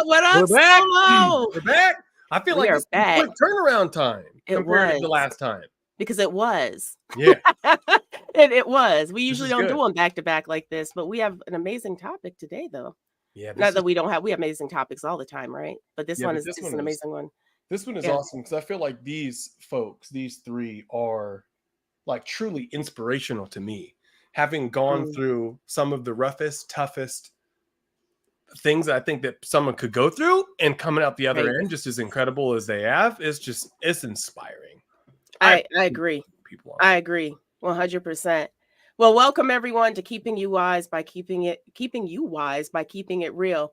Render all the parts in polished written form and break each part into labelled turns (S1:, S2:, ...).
S1: What up,
S2: We're back.
S1: Solo?
S2: We're back. I feel like it's a quick turnaround time compared to the last time.
S1: Because it was.
S2: Yeah.
S1: It was. We usually don't do them back to back like this, but we have an amazing topic today, though.
S2: Yeah.
S1: Not that we don't have, we have amazing topics all the time, right? But this one is an amazing one.
S2: This one is awesome because I feel like these folks, these three, are like truly inspirational to me. Having gone through some of the roughest, toughest things I think that someone could go through, and coming out the other end just as incredible as they have, it's inspiring.
S1: I agree. I agree 100%. Well, welcome everyone to Keeping You Wise by Keeping It Real,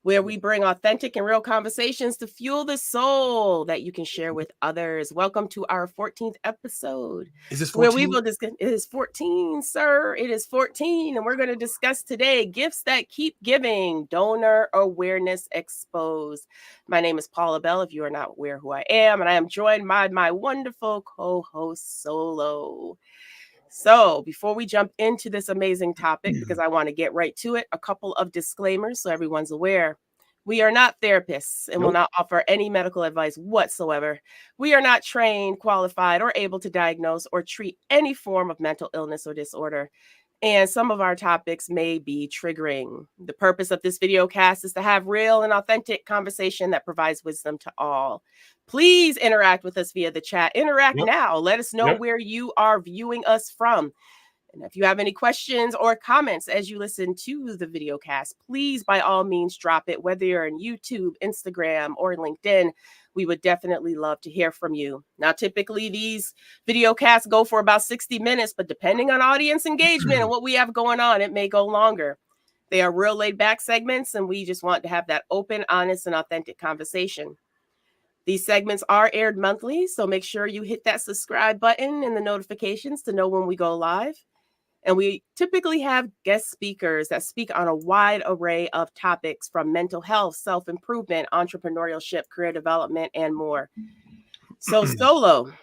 S1: where we bring authentic and real conversations to fuel the soul that you can share with others. Welcome to our 14th episode.
S2: Is this 14?
S1: Where we will discuss. It is 14, sir. It is 14. And we're going to discuss today gifts that keep giving, donor awareness exposed. My name is Paula Bell, if you are not aware who I am, and I am joined by my wonderful co-host Solo. So before we jump into this amazing topic, because I want to get right to it, a couple of disclaimers so everyone's aware. We are not therapists and will not offer any medical advice whatsoever. We are not trained, qualified, or able to diagnose or treat any form of mental illness or disorder. And some of our topics may be triggering. The purpose of this video cast is to have real and authentic conversation that provides wisdom to all. Please interact with us via the chat. Interact now. Let us know where you are viewing us from. And if you have any questions or comments as you listen to the video cast, please, by all means, drop it, whether you're on YouTube, Instagram, or LinkedIn. We would definitely love to hear from you. Now, typically, these video casts go for about 60 minutes, but depending on audience engagement and what we have going on, it may go longer. They are real laid-back segments, and we just want to have that open, honest, and authentic conversation. These segments are aired monthly, so make sure you hit that subscribe button and the notifications to know when we go live. And we typically have guest speakers that speak on a wide array of topics from mental health, self-improvement, entrepreneurship, career development, and more. So, Solo,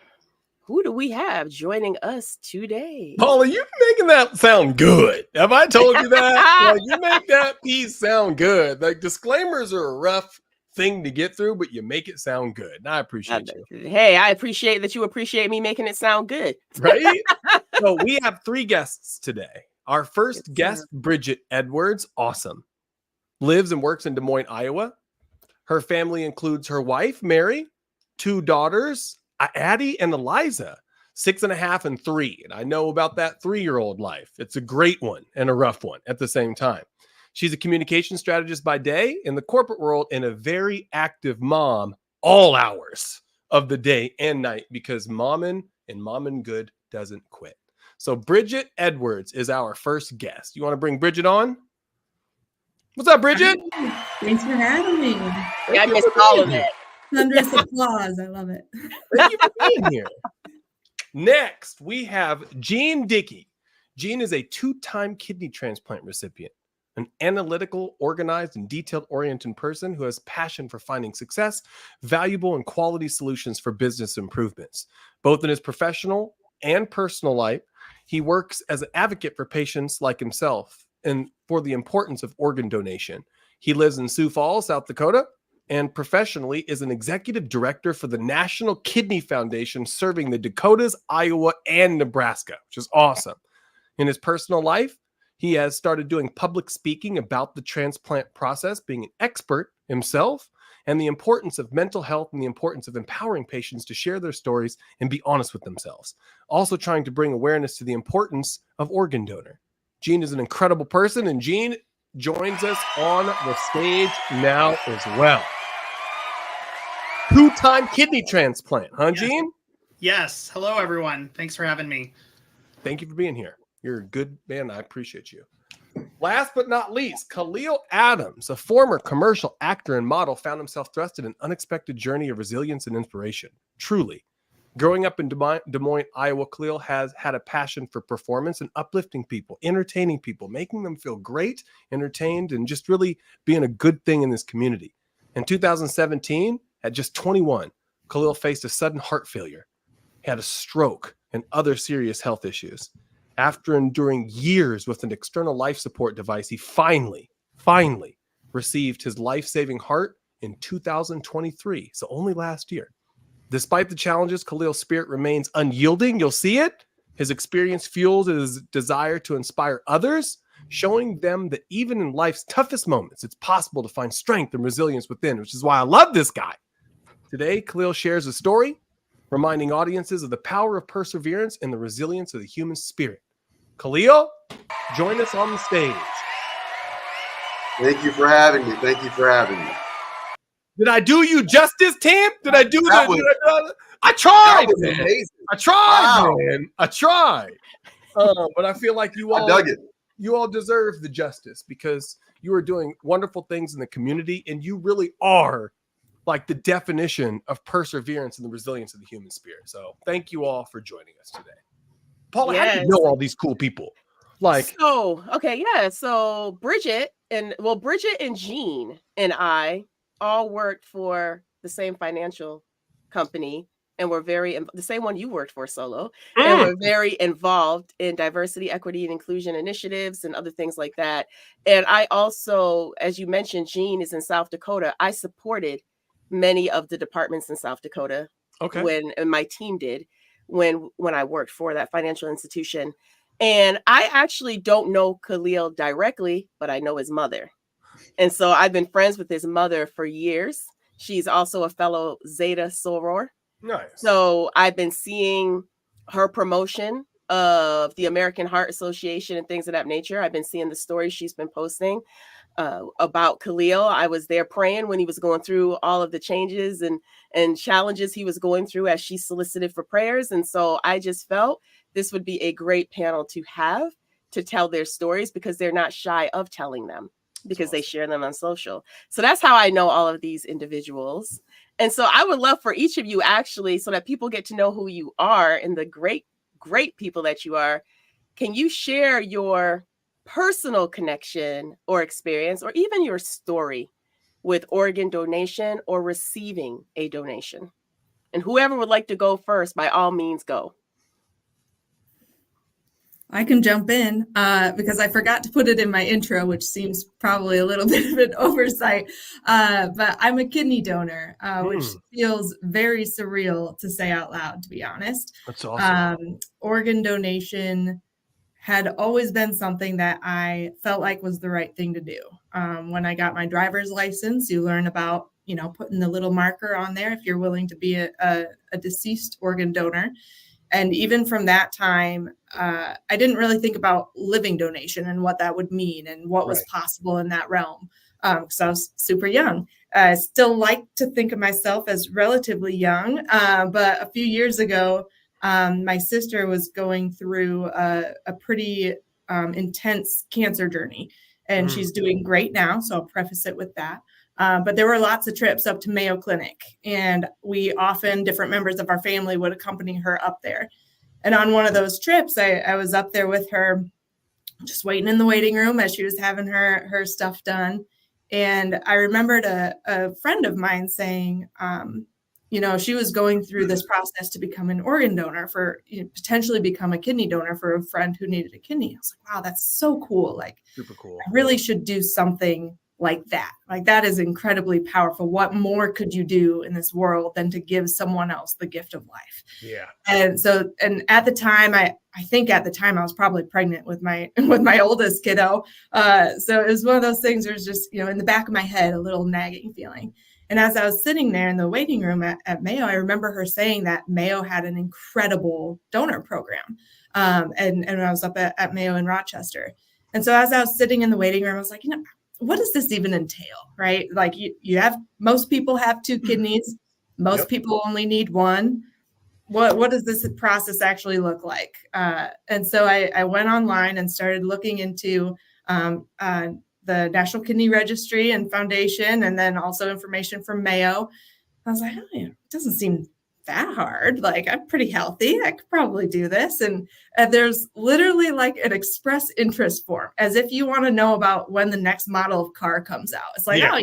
S1: who do we have joining us today?
S2: Paula, you're making that sound good. Have I told you that? Like, you make that piece sound good. Like, disclaimers are a rough thing to get through, but you make it sound good. And I appreciate you.
S1: Hey, I appreciate that you appreciate me making it sound good.
S2: Right? So we have 3 guests today. Our first guest, Bridget Edwards, awesome. Lives and works in Des Moines, Iowa. Her family includes her wife, Mary, 2 daughters, Addie and Eliza, 6.5 and 3. And I know about that 3-year-old life. It's a great one and a rough one at the same time. She's a communication strategist by day in the corporate world and a very active mom all hours of the day and night because momming good doesn't quit. So Bridget Edwards is our first guest. You want to bring Bridget on? What's up, Bridget?
S3: Thanks for having me.
S1: I missed all of it.
S3: Thunderous applause. I love it.
S2: Thank you for being here. Next, we have Jean Dickey. Jean is a 2-time kidney transplant recipient, an analytical, organized, and detailed-oriented person who has passion for finding success, valuable, and quality solutions for business improvements. Both in his professional and personal life, he works as an advocate for patients like himself and for the importance of organ donation. He lives in Sioux Falls, South Dakota, and professionally is an executive director for the National Kidney Foundation, serving the Dakotas, Iowa, and Nebraska, which is awesome. In his personal life, he has started doing public speaking about the transplant process, being an expert himself, and the importance of mental health and the importance of empowering patients to share their stories and be honest with themselves. Also trying to bring awareness to the importance of organ donor. Jean is an incredible person, and Jean joins us on the stage now as well. 2-time kidney transplant, huh, Jean?
S4: Yes. Hello, everyone. Thanks for having me.
S2: Thank you for being here. You're a good man. I appreciate you. Last but not least, Khalil Adams, a former commercial actor and model, found himself thrust in an unexpected journey of resilience and inspiration. Truly. Growing up in Des Moines, Iowa, Khalil has had a passion for performance and uplifting people, entertaining people, making them feel great, entertained, and just really being a good thing in this community. In 2017, at just 21, Khalil faced a sudden heart failure. He had a stroke and other serious health issues. After enduring years with an external life support device, he finally received his life-saving heart in 2023, so only last year. Despite the challenges, Khalil's spirit remains unyielding. You'll see it. His experience fuels his desire to inspire others, showing them that even in life's toughest moments, it's possible to find strength and resilience within, which is why I love this guy. Today, Khalil shares a story, reminding audiences of the power of perseverance and the resilience of the human spirit. Khalil, join us on the stage.
S5: Thank you for having me. Thank you for having me.
S2: Did I do you justice, Tim? Did I do
S5: That
S2: that? I tried.
S5: That was
S2: Man.
S5: amazing.
S2: I tried,
S5: Wow.
S2: man. I tried. But I feel like
S5: I dug it.
S2: you all deserve the justice because you are doing wonderful things in the community, and you really are like the definition of perseverance and the resilience of the human spirit. So thank you all for joining us today. Paula, how do you
S1: Yes.
S2: know all these cool people? Like,
S1: So Bridget and Jean and I all worked for the same financial company, and we're the same one you worked for, Solo, and we're very involved in diversity, equity, and inclusion initiatives and other things like that. And I also, as you mentioned, Jean is in South Dakota. I supported many of the departments in South Dakota and my team did when I worked for that financial institution. And I actually don't know Khalil directly, but I know his mother. And so I've been friends with his mother for years. She's also a fellow Zeta Soror.
S2: nice.
S1: So I've been seeing her promotion of the American Heart Association and things of that nature. I've been seeing the stories she's been posting about Khalil. I was there praying when he was going through all of the changes and challenges he was going through as she solicited for prayers. And so I just felt this would be a great panel to have to tell their stories because they're not shy of telling them because they share them on social. So that's how I know all of these individuals. And so I would love for each of you actually, so that people get to know who you are and the great, great people that you are. Can you share your personal connection or experience, or even your story with organ donation or receiving a donation? And whoever would like to go first, by all means, go.
S3: I can jump in because I forgot to put it in my intro, which seems probably a little bit of an oversight. But I'm a kidney donor, which feels very surreal to say out loud, to be honest.
S2: That's awesome.
S3: Organ donation had always been something that I felt like was the right thing to do. When I got my driver's license, you learn about, putting the little marker on there if you're willing to be a deceased organ donor. And even from that time, I didn't really think about living donation and what that would mean and what was possible in that realm because I was super young. I still like to think of myself as relatively young, but a few years ago, my sister was going through a pretty intense cancer journey, and she's doing great now. So I'll preface it with that. But there were lots of trips up to Mayo Clinic, and different members of our family would accompany her up there. And on one of those trips, I was up there with her, just waiting in the waiting room as she was having her stuff done. And I remembered a friend of mine saying, she was going through this process to become an organ donor potentially become a kidney donor for a friend who needed a kidney. I was like, wow, that's so cool. Like,
S2: super cool.
S3: I really should do something like that. Like, that is incredibly powerful. What more could you do in this world than to give someone else the gift of life?
S2: Yeah.
S3: And at the time, I think at the time I was probably pregnant with my oldest kiddo. So it was one of those things where it's just, in the back of my head, a little nagging feeling. And as I was sitting there in the waiting room at Mayo, I remember her saying that Mayo had an incredible donor program. And I was up at Mayo in Rochester. And so as I was sitting in the waiting room, I was like, what does this even entail, right? Like most people have 2 kidneys. Most people only need 1. What does this process actually look like? And so I went online and started looking into the National Kidney Registry and Foundation, and then also information from Mayo. I was like, it doesn't seem that hard. Like, I'm pretty healthy. I could probably do this. And there's literally like an express interest form, as if you want to know about when the next model of car comes out. It's like, you're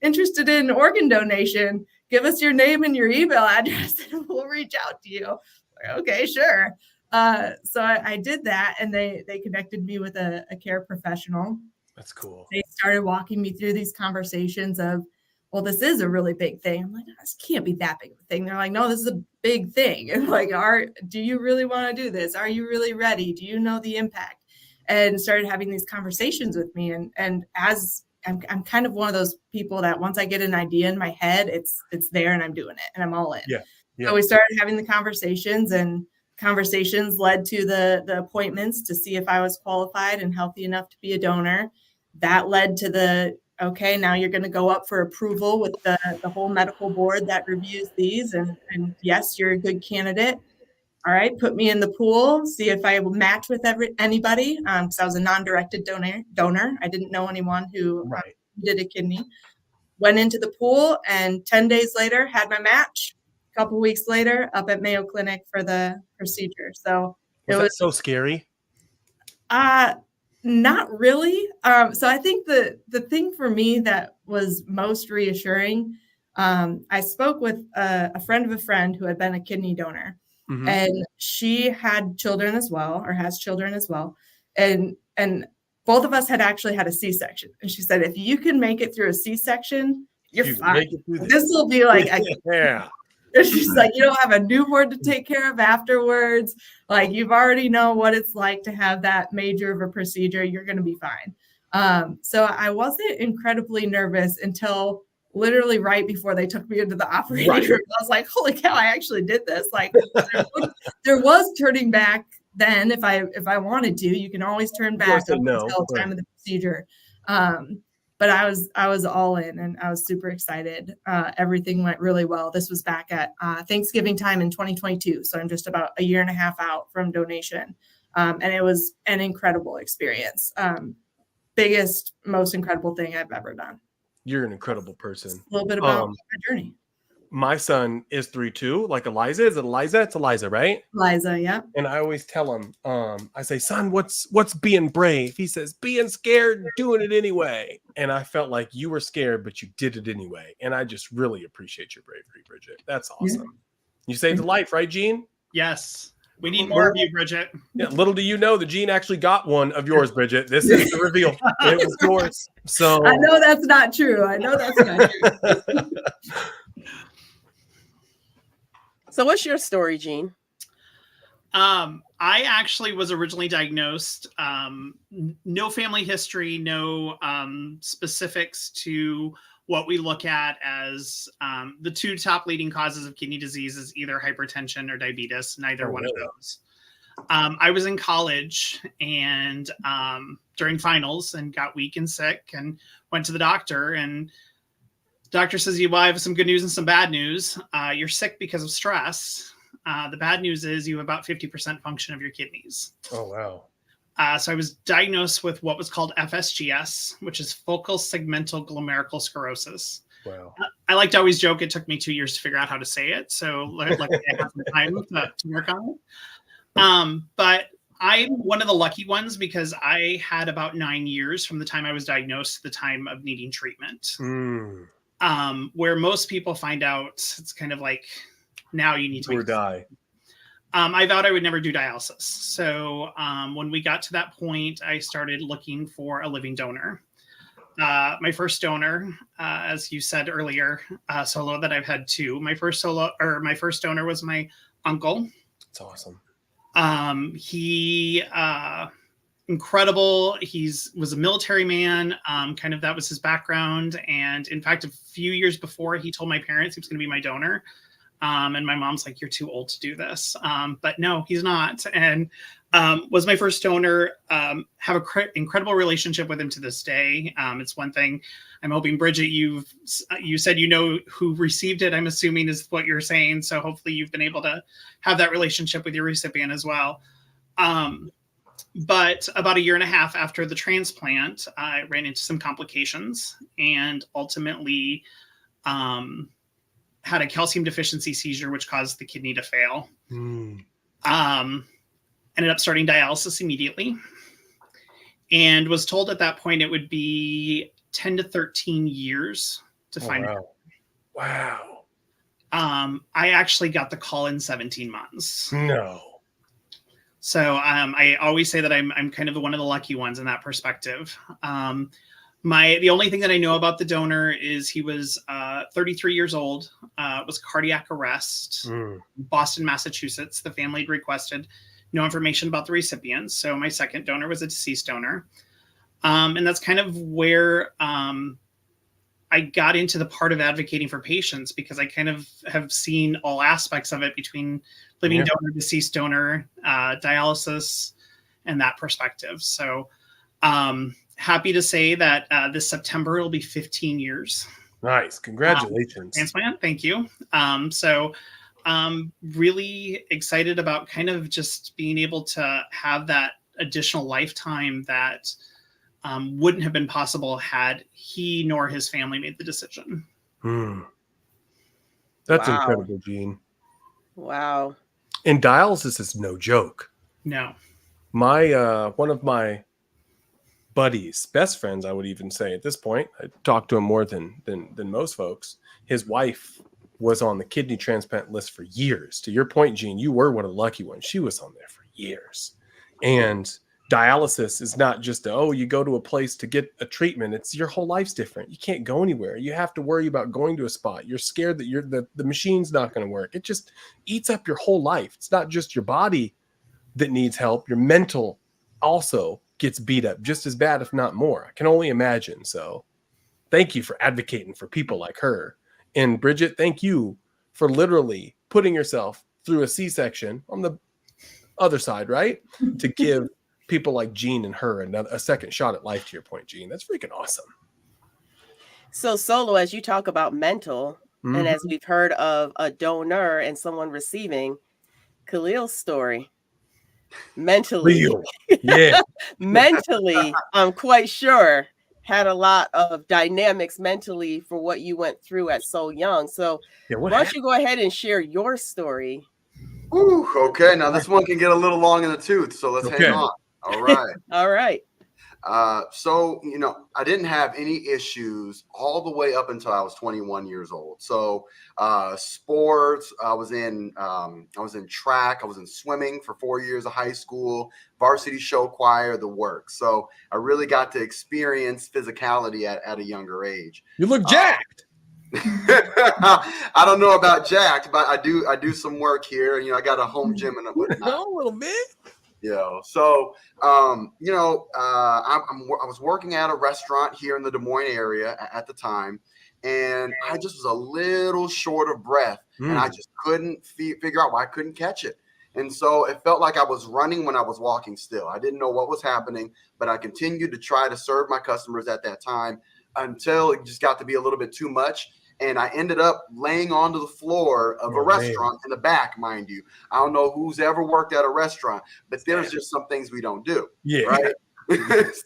S3: interested in organ donation. Give us your name and your email address and we'll reach out to you. Like, okay, sure. So I did that, and they connected me with a care professional.
S2: That's cool.
S3: They started walking me through these conversations of, well, this is a really big thing. I'm like, this can't be that big of a thing. They're like, no, this is a big thing. And like, do you really want to do this? Are you really ready? Do you know the impact? And started having these conversations with me. And as I'm kind of one of those people that once I get an idea in my head, it's there and I'm doing it and I'm all in.
S2: Yeah.
S3: So we started having the conversations, and conversations led to the appointments to see if I was qualified and healthy enough to be a donor. That led to okay, now you're going to go up for approval with the whole medical board that reviews these. And yes, you're a good candidate. All right, put me in the pool, see if I will match with anybody. Because I was a non-directed donor. I didn't know anyone who did a kidney. Went into the pool, and 10 days later had my match. A couple weeks later, up at Mayo Clinic for the procedure. So
S2: it was so scary.
S3: Not really. So I think the thing for me that was most reassuring, I spoke with a friend of a friend who had been a kidney donor, and she had children as well, or has children as well. And both of us had actually had a C-section. And she said, if you can make it through a C-section, you're fine. This will be like,
S2: yeah.
S3: And she's like, you don't have a newborn to take care of afterwards. Like, you've already know what it's like to have that major of a procedure. You're going to be fine. So I wasn't incredibly nervous until literally right before they took me into the operating room. I was like, holy cow, I actually did this. Like, there was turning back then if I wanted to. You can always turn back until the time of the procedure. But I was all in, and I was super excited. Everything went really well. This was back at Thanksgiving time in 2022. So I'm just about a year and a half out from donation. And it was an incredible experience. Biggest, most incredible thing I've ever done.
S2: You're an incredible person.
S3: A little bit about my journey.
S2: My son is 3 too, like Eliza. Is it Eliza? It's Eliza, right?
S3: Eliza, yeah.
S2: And I always tell him, I say, son, what's being brave? He says, being scared, doing it anyway. And I felt like you were scared, but you did it anyway. And I just really appreciate your bravery, Bridget. That's awesome. Yeah. You saved a life, right, Jean?
S4: Yes. We need more of you, Bridget.
S2: Yeah, little do you know that Jean actually got one of yours, Bridget. This is the reveal. It was yours. So
S3: I know that's not true. True.
S1: So what's your story, Jean?
S4: I actually was originally diagnosed. No family history, no specifics to what we look at as the two top leading causes of kidney disease is either hypertension or diabetes, neither one of those. I was in college and during finals and got weak and sick and went to the doctor, and the doctor says, well, I have some good news and some bad news. You're sick because of stress. The bad news is you have about 50% function of your kidneys.
S2: Oh, wow.
S4: So I was diagnosed with what was called FSGS, which is focal segmental glomerular sclerosis.
S2: Wow.
S4: I like to always joke it took me 2 years to figure out how to say it. So luckily I have some time to work on it. But I'm one of the lucky ones because I had about 9 years from the time I was diagnosed to the time of needing treatment. Where most people find out, it's kind of like, now you need to
S2: or die.
S4: I vowed I would never do dialysis. So when we got to that point, I started looking for a living donor. My first donor, as you said earlier, solo that I've had two. My first donor was my uncle.
S2: That's awesome.
S4: He incredible. Was a military man. Kind of that was his background. And in fact, a few years before, he told my parents he was going to be my donor. And my mom's like, you're too old to do this. But no, he's not. And was my first donor. Have an incredible relationship with him to this day. It's one thing I'm hoping, Bridget, you said you know who received it, I'm assuming is what you're saying. So hopefully you've been able to have that relationship with your recipient as well. But about a year and a half after the transplant, I ran into some complications and ultimately had a calcium deficiency seizure, which caused the kidney to fail. Ended up starting dialysis immediately and was told at that point it would be 10 to 13 years to find out.
S2: Wow.
S4: I actually got the call in 17 months.
S2: No.
S4: So I always say that I'm kind of one of the lucky ones in that perspective. The only thing that I know about the donor is he was 33 years old. It was cardiac arrest, Boston, Massachusetts. The family had requested no information about the recipients. So my second donor was a deceased donor. And that's kind of where I got into the part of advocating for patients, because I kind of have seen all aspects of it between living donor, deceased donor, dialysis, and that perspective. So happy to say that this September it'll be 15 years.
S2: Nice. Congratulations.
S4: Transplant. Thank you. So really excited about kind of just being able to have that additional lifetime that wouldn't have been possible had he nor his family made the decision.
S2: That's incredible, Gene.
S1: Wow.
S2: And dialysis is no joke.
S4: No.
S2: My one of my buddies, best friends, I would even say at this point, I talk to him more than most folks. His wife was on the kidney transplant list for years. To your point, Gene, you were one of the lucky ones. She was on there for years. And dialysis is not just you go to a place to get a treatment. It's your whole life's different. You can't go anywhere. You have to worry about going to a spot. You're scared that the machine's not going to work. It just eats up your whole life. It's not just your body that needs help. Your mental also gets beat up just as bad, if not more. I can only imagine. So thank you for advocating for people like her. And Bridget, thank you for literally putting yourself through a C-section on the other side, right? To give people like Gene and her a second shot at life, to your point, Gene. That's freaking awesome.
S1: So Solo, as you talk about mental, and as we've heard of a donor and someone receiving, Khalil's story, mentally, mentally, I'm quite sure had a lot of dynamics mentally for what you went through at so young. So why don't you go ahead and share your story?
S5: Ooh, okay. Now this one can get a little long in the tooth, so let's hang on. All right.
S1: All right.
S5: So, I didn't have any issues all the way up until I was 21 years old. So, sports, I was in track, I was in swimming for 4 years of high school, varsity show choir, the works. So I really got to experience physicality at a younger age.
S2: You look jacked.
S5: I don't know about jacked, but I do some work here. I got a home gym and
S2: a little bit.
S5: So, I was working at a restaurant here in the Des Moines area at the time, and I just was a little short of breath, and I just couldn't figure out why I couldn't catch it. And so it felt like I was running when I was walking still. I didn't know what was happening, but I continued to try to serve my customers at that time until it just got to be a little bit too much. And I ended up laying onto the floor of a restaurant in the back, mind you. I don't know who's ever worked at a restaurant, but there's just some things we don't do.
S2: Yeah.
S5: Right.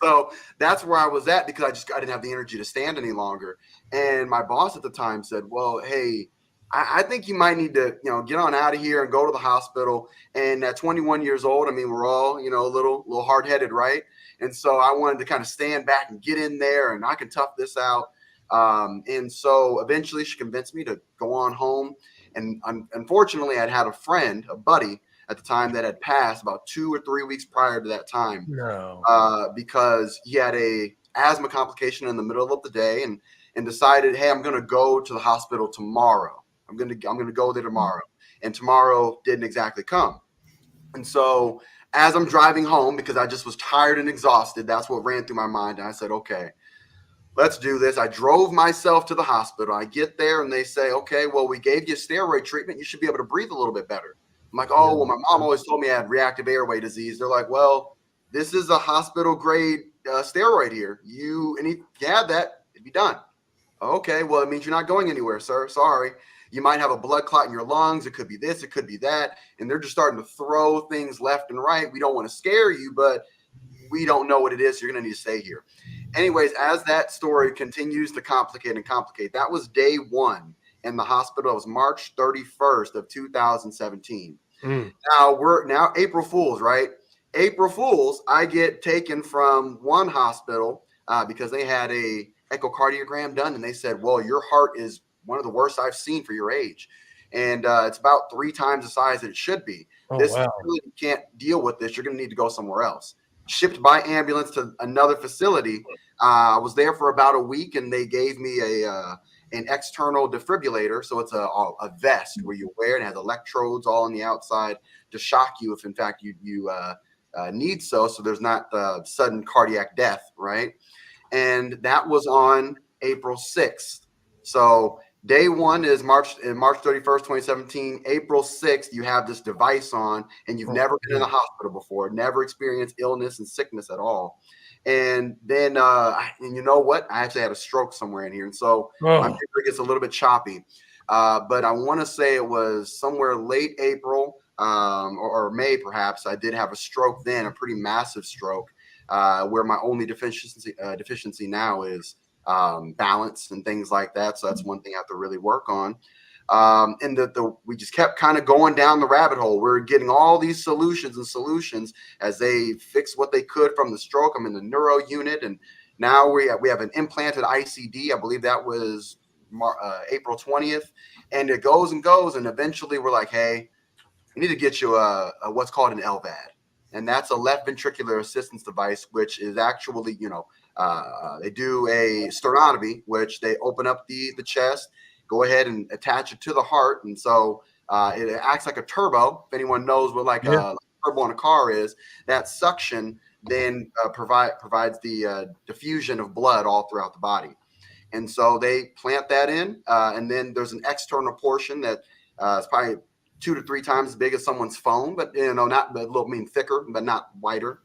S5: So that's where I was at, because I didn't have the energy to stand any longer. And my boss at the time said, well, hey, I think you might need to, get on out of here and go to the hospital. And at 21 years old, I mean, we're all, a little hard-headed, right? And so I wanted to kind of stand back and get in there, and I can tough this out. And so eventually she convinced me to go on home. And unfortunately, I'd had a buddy at the time that had passed about 2 or 3 weeks prior to that time. Because he had a asthma complication in the middle of the day and decided, hey, I'm going to go to the hospital tomorrow. I'm going to go there tomorrow. And tomorrow didn't exactly come. And so as I'm driving home, because I just was tired and exhausted, that's what ran through my mind. And I said, okay, let's do this. I drove myself to the hospital. I get there and they say, okay, well, we gave you steroid treatment. You should be able to breathe a little bit better. I'm like, oh, well, my mom always told me I had reactive airway disease. They're like, well, this is a hospital grade steroid here. And if you have that, it'd be done. Okay, well, it means you're not going anywhere, sir. Sorry. You might have a blood clot in your lungs. It could be this, it could be that. And they're just starting to throw things left and right. We don't want to scare you, but we don't know what it is. So you're going to need to stay here. Anyways, as that story continues to complicate, that was day one in the hospital. It was March 31st of 2017. Now we're April Fools, right? April Fools, I get taken from one hospital because they had a echocardiogram done. And they said, well, your heart is one of the worst I've seen for your age. and it's about 3 times the size that it should be.
S2: Oh,
S5: This
S2: wow.
S5: facility can't deal with this. You're going to need to go somewhere else. Shipped by ambulance to another facility. I was there for about a week, and they gave me an external defibrillator. So it's a vest where you wear it. It has electrodes all on the outside to shock you if, in fact, you need so there's not sudden cardiac death, right? And that was on April 6th. So day one is March 31st, 2017. April 6th, you have this device on, and you've never been in the hospital before, never experienced illness and sickness at all. And then, and you know what? I actually had a stroke somewhere in here. And so my memory gets a little bit choppy. But I want to say it was somewhere late April or May, perhaps. I did have a stroke then, a pretty massive stroke, where my only deficiency now is balance and things like that. So that's one thing I have to really work on. And we just kept kind of going down the rabbit hole. We're getting all these solutions as they fix what they could from the stroke. I'm in the neuro unit, and now we have an implanted ICD. I believe that was April 20th, and it goes and goes, and eventually we're like, hey, we need to get you a what's called an LVAD, and that's a left ventricular assistance device, which is actually, they do a sternotomy, which they open up the chest, go ahead and attach it to the heart. And so it acts like a turbo. If anyone knows what like a turbo on a car is, that suction then provides the diffusion of blood all throughout the body. And so they plant that in, and then there's an external portion that is probably 2 to 3 times as big as someone's phone, but not a little thicker, but not wider.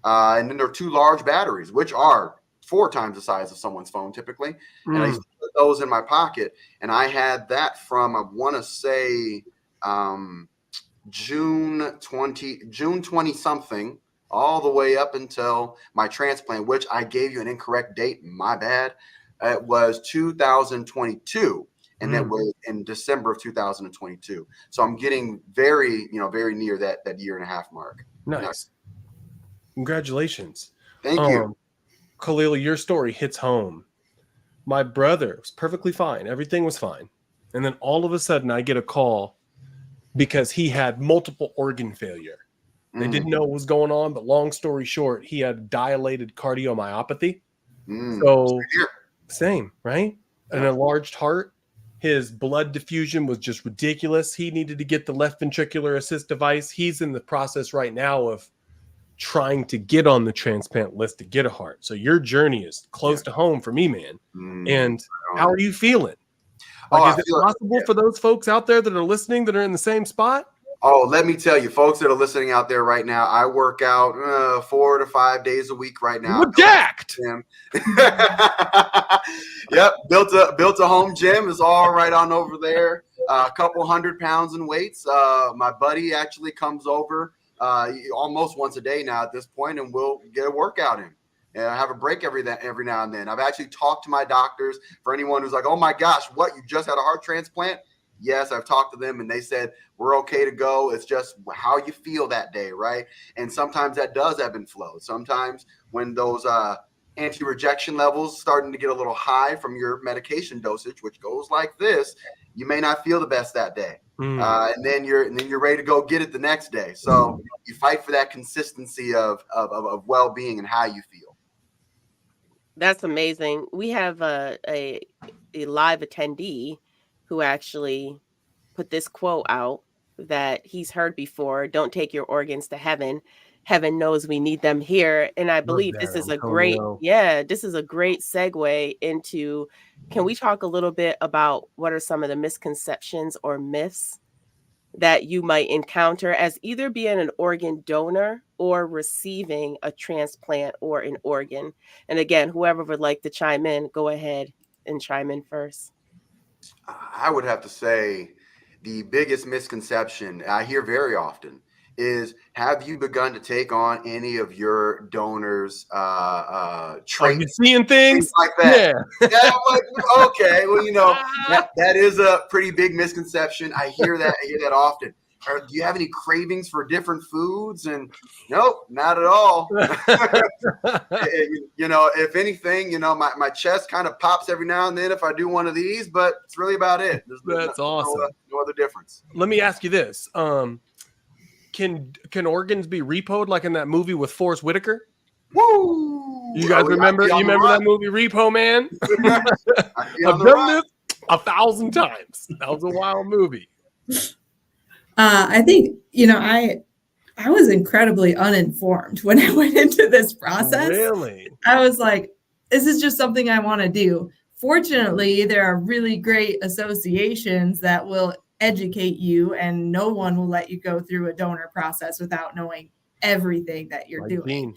S5: And then there are 2 large batteries, which are 4 times the size of someone's phone typically. And I used to put those in my pocket, and I had that from, I want to say, June 20 something, all the way up until my transplant, which I gave you an incorrect date. My bad. It was 2022. And that was in December of 2022. So I'm getting very near that 1.5 year mark.
S2: Nice. Congratulations.
S5: Thank you.
S2: Khalil, your story hits home. My brother was perfectly fine. Everything was fine. And then all of a sudden I get a call because he had multiple organ failure. They didn't know what was going on, but long story short, he had dilated cardiomyopathy. So same, right? An enlarged heart. His blood diffusion was just ridiculous. He needed to get the left ventricular assist device. He's in the process right now of trying to get on the transplant list to get a heart. So your journey is close to home for me, man. And how are you feeling? Like, is it possible for those folks out there that are listening that are in the same spot?
S5: Oh, let me tell you, folks that are listening out there right now, I work out 4 to 5 days a week right now.
S2: Jacked.
S5: Yep, built a home gym is all right on over there. A couple 100 pounds in weights. My buddy actually comes over almost once a day now at this point, and we'll get a workout in. And I have a break every now and then. I've actually talked to my doctors. For anyone who's like, oh my gosh, what, you just had a heart transplant? Yes, I've talked to them, and they said we're okay to go. It's just how you feel that day, right? And sometimes that does ebb and flow. Sometimes when those anti-rejection levels starting to get a little high from your medication dosage, which goes like this, you may not feel the best that day, and then you're ready to go get it the next day. So you fight for that consistency of well-being and how you feel.
S1: That's amazing. We have a live attendee who actually put this quote out that he's heard before: don't take your organs to heaven. Heaven knows we need them here. And I believe this is a great segue into, can we talk a little bit about what are some of the misconceptions or myths that you might encounter as either being an organ donor or receiving a transplant or an organ? And again, whoever would like to chime in, go ahead and chime in first.
S5: I would have to say the biggest misconception I hear very often is, have you begun to take on any of your donors' traits?
S2: Are you seeing things
S5: like that? Yeah. I'm like, okay, well, that is a pretty big misconception. I hear that often. do you have any cravings for different foods? And nope, not at all. You know, if anything, you know, my chest kind of pops every now and then if I do one of these, but it's really about it.
S2: That's awesome.
S5: No other difference.
S2: Let me ask you this. Can organs be repoed like in that movie with Forrest Whitaker?
S5: Woo!
S2: You guys remember? You remember that movie Repo Man? I've done this 1,000 times. That was a wild movie.
S3: I think, you know, I was incredibly uninformed when I went into this process.
S2: Really?
S3: I was like, this is just something I want to do. Fortunately, there are really great associations that will educate you, and no one will let you go through a donor process without knowing everything that you're doing.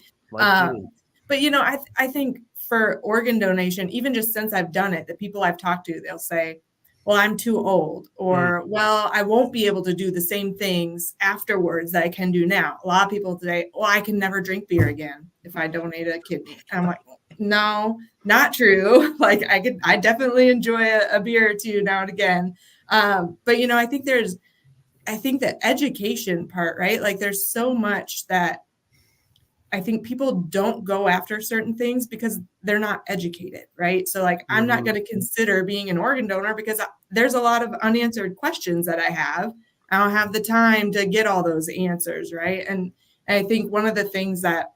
S3: But, you know, I think for organ donation, even just since I've done it, the people I've talked to, they'll say, well, I'm too old, or, well, I won't be able to do the same things afterwards that I can do now. A lot of people say, well, I can never drink beer again if I donate a kidney. And I'm like, no, not true. Like I definitely enjoy a beer or two now and again. But, you know, I think the education part, right? Like there's so much that I think people don't go after certain things because they're not educated, right? So like, I'm not going to consider being an organ donor because there's a lot of unanswered questions that I have. I don't have the time to get all those answers, right? And I think one of the things that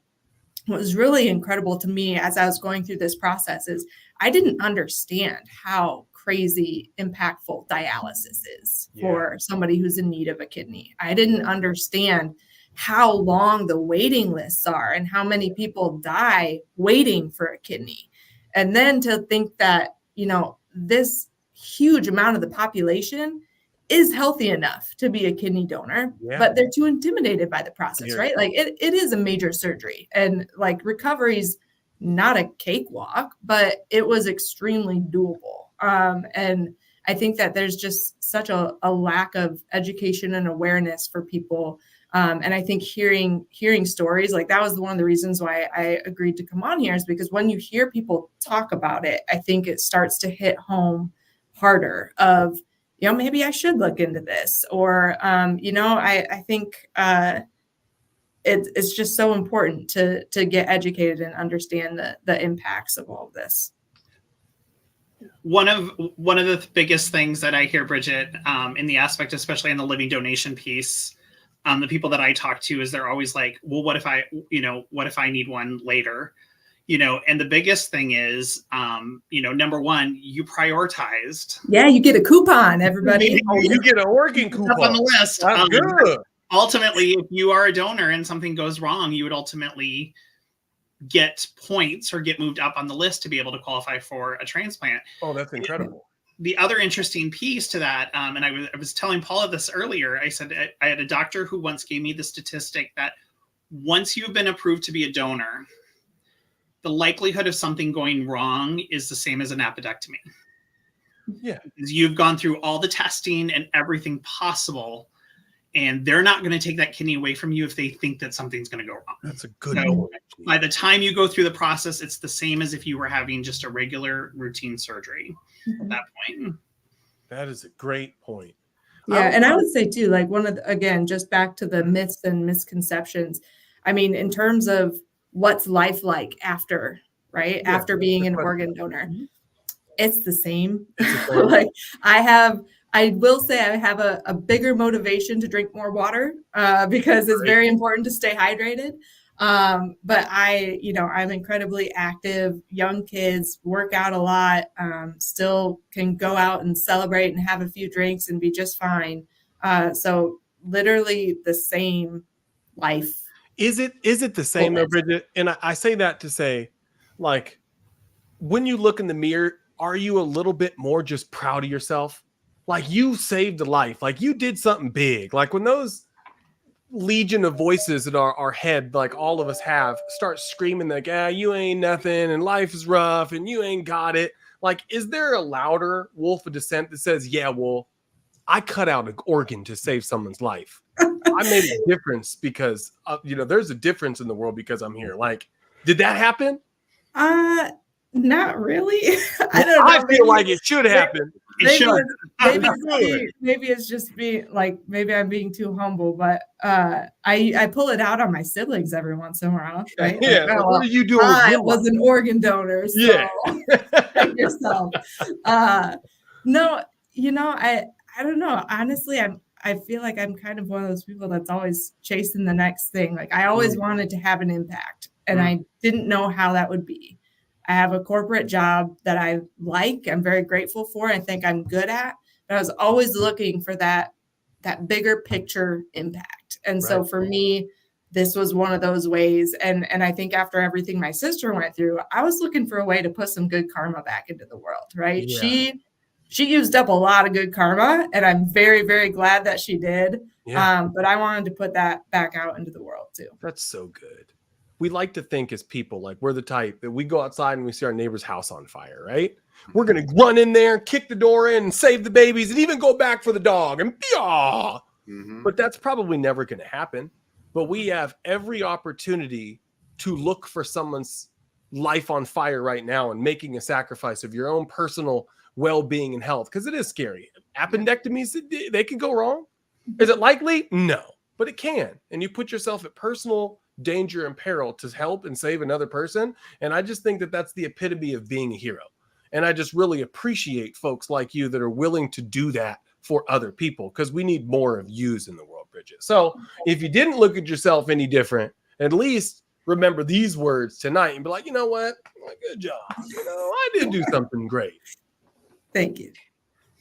S3: was really incredible to me as I was going through this process is I didn't understand how crazy impactful dialysis is for somebody who's in need of a kidney. I didn't understand how long the waiting lists are and how many people die waiting for a kidney. And then to think that, you know, this huge amount of the population is healthy enough to be a kidney donor, but they're too intimidated by the process, right? Like it is a major surgery, and like recovery's not a cakewalk, but it was extremely doable. And I think that there's just such a lack of education and awareness for people. And I think hearing stories, like that was one of the reasons why I agreed to come on here, is because when you hear people talk about it, I think it starts to hit home harder of, you know, maybe I should look into this, or, you know, I think it's just so important to get educated and understand the impacts of all of this.
S4: One of the biggest things that I hear, Bridget, in the aspect, especially in the living donation piece, the people that I talk to, is they're always like, well, what if I need one later? You know, and the biggest thing is, you know, number one, you prioritized.
S3: Yeah, you get a coupon, everybody.
S2: You get an organ coupon
S4: up on the list.
S2: That's good.
S4: Ultimately, if you are a donor and something goes wrong, you would ultimately get points or get moved up on the list to be able to qualify for a transplant.
S2: Oh, that's incredible.
S4: The other interesting piece to that, and I was telling Paula this earlier, I said I had a doctor who once gave me the statistic that once you've been approved to be a donor, the likelihood of something going wrong is the same as an appendectomy.
S2: Yeah.
S4: You've gone through all the testing and everything possible, and they're not going to take that kidney away from you if they think that something's going to go wrong.
S2: That's a good point.
S4: By the time you go through the process, it's the same as if you were having just a regular routine surgery at that point.
S2: That is a great point.
S3: Yeah. And I would say too, like again, just back to the myths and misconceptions. I mean, in terms of what's life like after, right? Yeah, after being an organ donor, it's the same. Like I will say I have a bigger motivation to drink more water because it's very important to stay hydrated. But I'm incredibly active, young kids, work out a lot, still can go out and celebrate and have a few drinks and be just fine. So literally the same life.
S2: Is it the same though, Bridget? And I say that to say, like, when you look in the mirror, are you a little bit more just proud of yourself? Like you saved a life, like you did something big. Like when those legion of voices in our head, like all of us have, start screaming like, you ain't nothing and life is rough and you ain't got it. Like, is there a louder wolf of dissent that says, yeah, well, I cut out an organ to save someone's life. I made a difference because, there's a difference in the world because I'm here. Like, did that happen?
S3: Not really. I don't know.
S2: I feel like it should happen.
S4: It should.
S3: Maybe it's just me, like maybe I'm being too humble, but I pull it out on my siblings every once in a while, right?
S2: Yeah.
S3: Like,
S2: What are you doing with
S3: I
S2: your
S3: was
S2: life?
S3: an organ donor, so
S2: Yeah.
S3: check yourself. No, I don't know. Honestly, I feel like I'm kind of one of those people that's always chasing the next thing. Like I always wanted to have an impact, and I didn't know how that would be. I have a corporate job that I like, I'm very grateful for, I think I'm good at, but I was always looking for that bigger picture impact. And so for me, this was one of those ways. And I think after everything my sister went through, I was looking for a way to put some good karma back into the world, right?
S2: Yeah.
S3: She used up a lot of good karma, and I'm very, very glad that she did.
S2: Yeah.
S3: But I wanted to put that back out into the world too.
S2: That's so good. We like to think as people, like we're the type that we go outside and we see our neighbor's house on fire, right? We're going to run in there, kick the door in and save the babies and even go back for the dog and But that's probably never going to happen. But we have every opportunity to look for someone's life on fire right now and making a sacrifice of your own personal well-being and health, because it is scary. Appendectomies, they can go wrong. Is it likely? No, but it can. And you put yourself at personal danger and peril to help and save another person. And I just think that that's the epitome of being a hero. And I just really appreciate folks like you that are willing to do that for other people, because we need more of yous in the world, Bridget. So if you didn't look at yourself any different, at least remember these words tonight and be like, you know what? Good job. I did do something great.
S3: Thank you.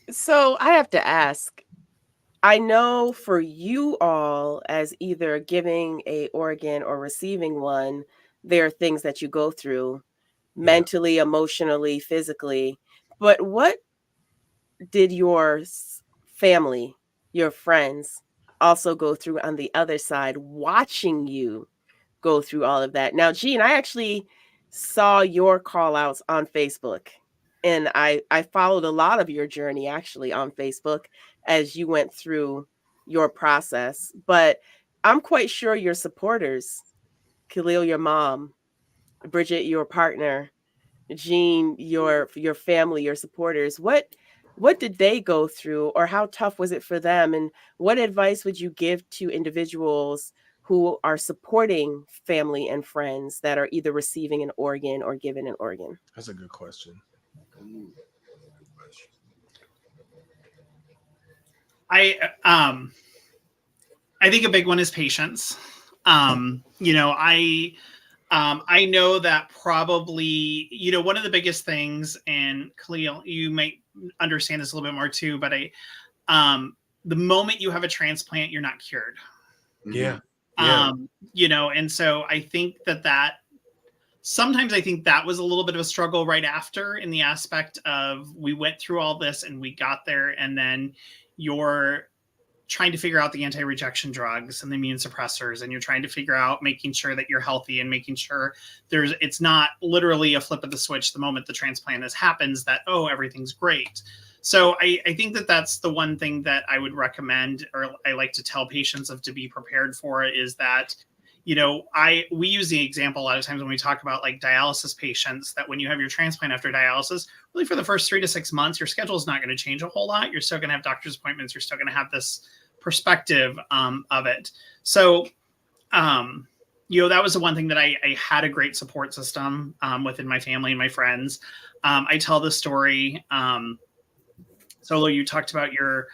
S1: So I have to ask, I know for you all, as either giving a organ or receiving one, there are things that you go through mentally, emotionally, physically. But what did your family, your friends also go through on the other side, watching you go through all of that? Now, Jean, I actually saw your call outs on Facebook, and I followed a lot of your journey actually on Facebook as you went through your process. But I'm quite sure your supporters, Khalil, your mom, Bridget, your partner, Jean, your family, your supporters, what did they go through, or how tough was it for them? And what advice would you give to individuals who are supporting family and friends that are either receiving an organ or given an organ?
S2: That's a good question.
S4: I think a big one is patience. I know that probably, one of the biggest things, and Khalil, you might understand this a little bit more too, but the moment you have a transplant, you're not cured.
S2: Yeah.
S4: And so I think sometimes I think that was a little bit of a struggle right after, in the aspect of we went through all this and we got there, and then you're trying to figure out the anti-rejection drugs and the immune suppressors, and you're trying to figure out making sure that you're healthy and making sure it's not literally a flip of the switch the moment the transplant happens that, oh, everything's great. So I think that's the one thing that I would recommend, or I like to tell patients to be prepared for, is that, we use the example a lot of times when we talk about like dialysis patients, that when you have your transplant after dialysis, really for the first 3 to 6 months, your schedule is not going to change a whole lot. You're still going to have doctor's appointments. You're still going to have this perspective of it. So, that was the one thing that I had a great support system within my family and my friends. I tell the story. Solo, you talked about your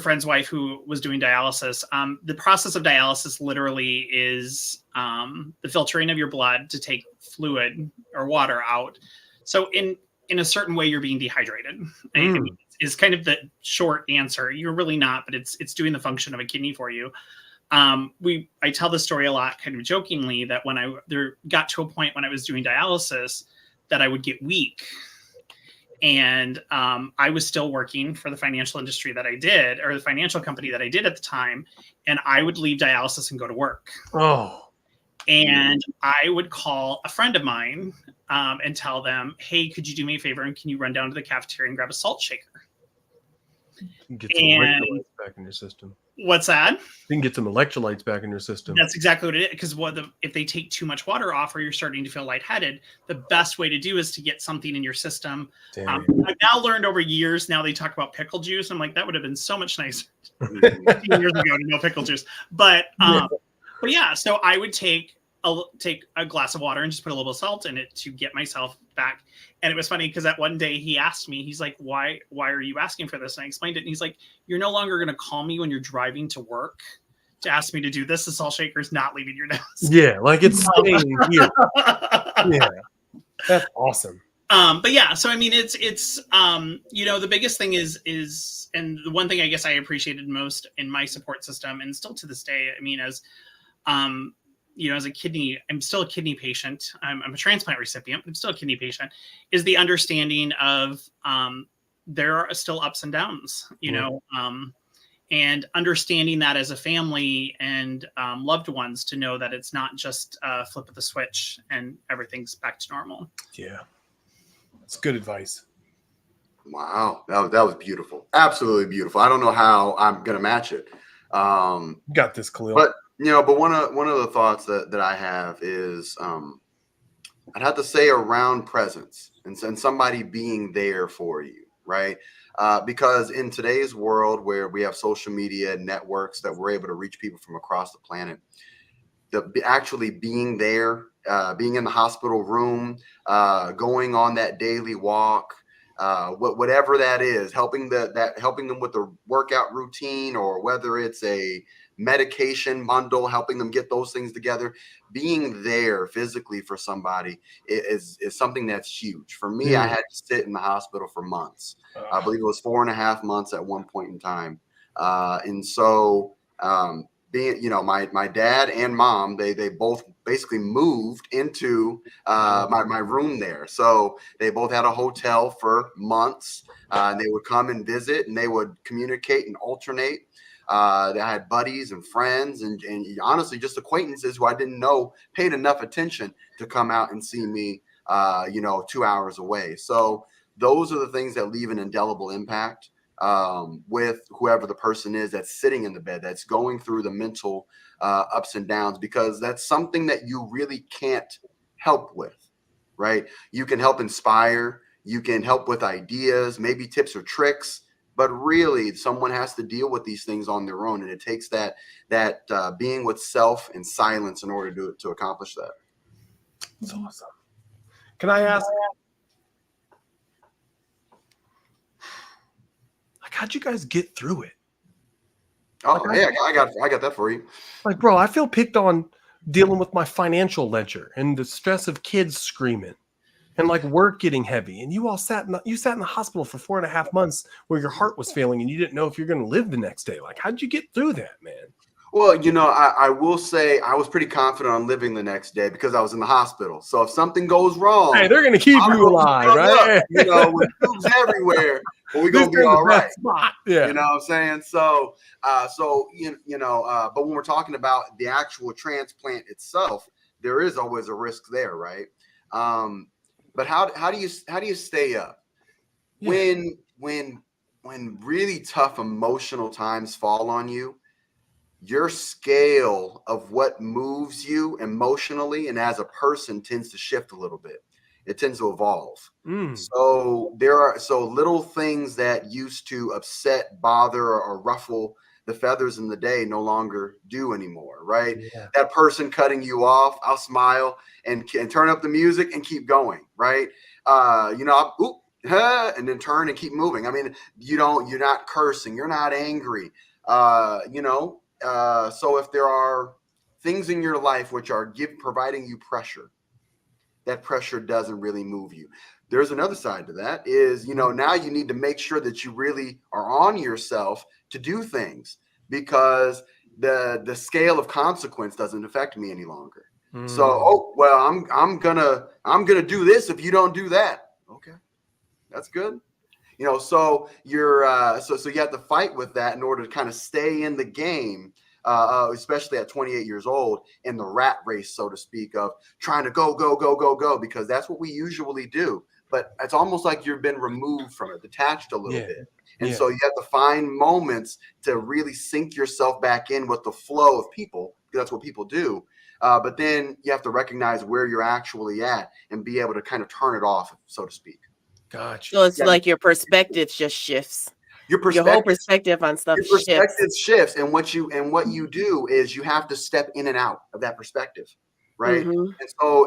S4: friend's wife who was doing dialysis. The process of dialysis literally is the filtering of your blood to take fluid or water out. So in a certain way, you're being dehydrated. I mean, is kind of the short answer. You're really not, but it's doing the function of a kidney for you. I tell this story a lot, kind of jokingly, that when there got to a point when I was doing dialysis that I would get weak. And I was still working for the financial industry that I did, or the financial company that I did at the time. And I would leave dialysis and go to work.
S2: Oh.
S4: And I would call a friend of mine and tell them, hey, could you do me a favor? And can you run down to the cafeteria and grab a salt shaker?
S2: Get some electrolytes back in your system.
S4: What's that?
S2: You can get some electrolytes back in your system.
S4: That's exactly what it is. Because if they take too much water off, or you're starting to feel lightheaded, the best way to do is to get something in your system. I've now learned over years. Now they talk about pickle juice. I'm like, that would have been so much nicer 15 years ago to know pickle juice. But yeah, so I would take a glass of water and just put a little salt in it to get myself back. And it was funny because that one day he asked me, he's like, why are you asking for this? And I explained it. And he's like, you're no longer going to call me when you're driving to work to ask me to do this. The salt shaker is not leaving your desk.
S2: Yeah, like it's staying here. Yeah, that's awesome.
S4: But yeah, so I mean, it's the biggest thing is, and the one thing I guess I appreciated most in my support system, and still to this day, I mean, as a kidney, I'm still a kidney patient. I'm a transplant recipient, but I'm still a kidney patient, is the understanding of there are still ups and downs, and understanding that as a family and loved ones, to know that it's not just a flip of the switch and everything's back to normal.
S2: Yeah. That's good advice.
S5: Wow. That was beautiful. Absolutely beautiful. I don't know how I'm going to match it.
S2: Got this, Khalil.
S5: But one of the thoughts that I have is I'd have to say around presence and somebody being there for you, right? Because in today's world where we have social media networks that we're able to reach people from across the planet, actually being there, being in the hospital room, going on that daily walk, whatever that is, helping them with the workout routine, or whether it's a medication bundle, helping them get those things together, being there physically for somebody is something that's huge. For me, I had to sit in the hospital for months. I believe it was 4.5 months at one point in time. And so being, my dad and mom, they both basically moved into my room there. So they both had a hotel for months. And they would come and visit, and they would communicate and alternate. They had buddies and friends and honestly just acquaintances who I didn't know paid enough attention to come out and see me, 2 hours away. So those are the things that leave an indelible impact with whoever the person is that's sitting in the bed, that's going through the mental ups and downs, because that's something that you really can't help with, right? You can help inspire, you can help with ideas, maybe tips or tricks, but really someone has to deal with these things on their own. And it takes that being with self and silence in order to accomplish that.
S2: That's awesome. Can I ask, how'd you guys get through it?
S5: Oh, hey, I got that for you.
S2: Like, bro, I feel picked on dealing with my financial ledger and the stress of kids screaming and like work getting heavy. And you all sat in the hospital for 4.5 months where your heart was failing and you didn't know if you're going to live the next day. Like, how'd you get through that, man?
S5: Well, I will say I was pretty confident on living the next day because I was in the hospital. So if something goes wrong,
S2: hey, they're going to keep you alive, right?
S5: With tubes everywhere, but we're going to be all right.
S2: Yeah.
S5: You know what I'm saying? So, but when we're talking about the actual transplant itself, there is always a risk there, right? But how do you stay up when really tough emotional times fall on you? Your scale of what moves you emotionally and as a person tends to shift a little bit. It tends to evolve. So there are little things that used to upset, bother, or ruffle the feathers in the day no longer do anymore, right? Yeah. That person cutting you off, I'll smile and turn up the music and keep going, right? And then turn and keep moving. I mean, you're not cursing, you're not angry, so if there are things in your life which are providing you pressure, that pressure doesn't really move you. There's another side to that is, now you need to make sure that you really are on yourself to do things, because the scale of consequence doesn't affect me any longer. So, I'm gonna do this if you don't do that. Okay, that's good. So you're so you have to fight with that in order to kind of stay in the game, especially at 28 years old, in the rat race, so to speak, of trying to go, because that's what we usually do. but it's almost like you've been removed from it, detached a little bit. And
S2: Yeah.
S5: so you have to find moments to really sink yourself back in with the flow of people, because that's what people do. But then you have to recognize where you're actually at and be able to kind of turn it off, so to speak.
S2: Gotcha.
S1: So it's like your perspective just shifts.
S5: Your
S1: whole perspective on stuff
S5: your perspective
S1: shifts.
S5: shifts, and what you do is you have to step in and out of that perspective, right?
S1: Mhm.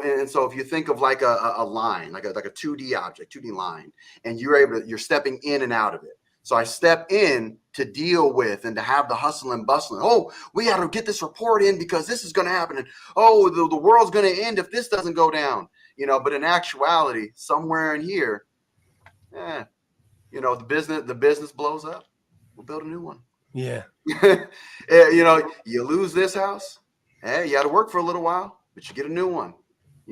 S5: And so if you think of like a line, like a 2D object, 2D line, and you're stepping in and out of it. So I step in to deal with and to have the hustle and bustling. Oh, we got to get this report in because this is going to happen. And oh, the world's going to end if this doesn't go down. But in actuality, somewhere in here, the business blows up. We'll build a new one.
S2: Yeah.
S5: You lose this house. Hey, you got to work for a little while, but you get a new one.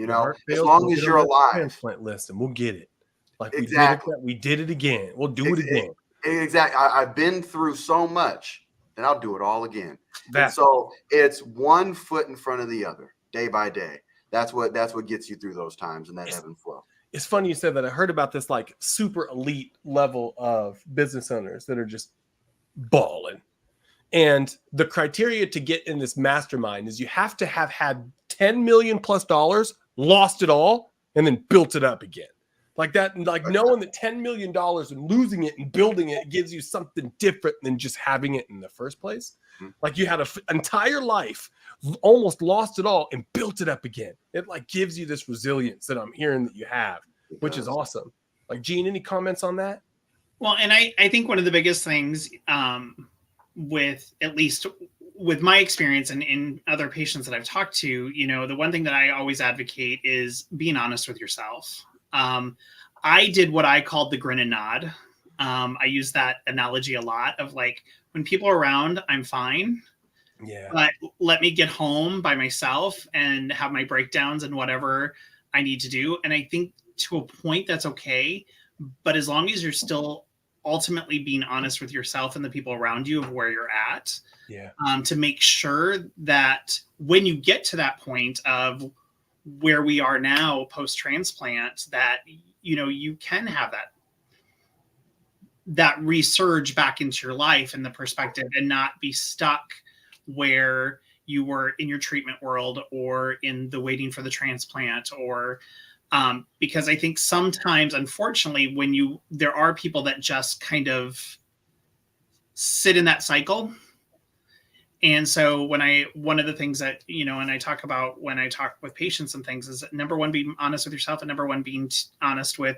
S5: As long as you're alive.
S2: Transplant list, and we'll get it. Like
S5: exactly.
S2: we did it again. We'll do it again.
S5: Exactly. I've been through so much, and I'll do it all again.
S2: And
S5: so it's one foot in front of the other, day by day. That's what gets you through those times and that ebb and flow.
S2: It's funny you said that. I heard about this like super elite level of business owners that are just balling. And the criteria to get in this mastermind is you have to have had $10 million plus, lost it all, and then built it up again. Like that, like knowing that $10 million and losing it and building it gives you something different than just having it in the first place. Mm-hmm. Like you had an entire life, almost lost it all and built it up again. It like gives you this resilience that I'm hearing that you have, which is awesome. Like Gene, any comments on that?
S4: Well, and I think one of the biggest things with at least with my experience and in other patients that I've talked to, the one thing that I always advocate is being honest with yourself. I did what I called the grin and nod. I use that analogy a lot of like when people are around, I'm fine.
S2: Yeah.
S4: But let me get home by myself and have my breakdowns and whatever I need to do. And I think to a point that's okay. But as long as you're still ultimately being honest with yourself and the people around you of where you're at, to make sure that when you get to that point of where we are now post-transplant, that you can have that resurge back into your life and the perspective and not be stuck where you were in your treatment world or in the waiting for the transplant or because I think sometimes, unfortunately, there are people that just kind of sit in that cycle. And so one of the things that, and I talk about when I talk with patients and things is number one, being honest with yourself and number one, being honest with,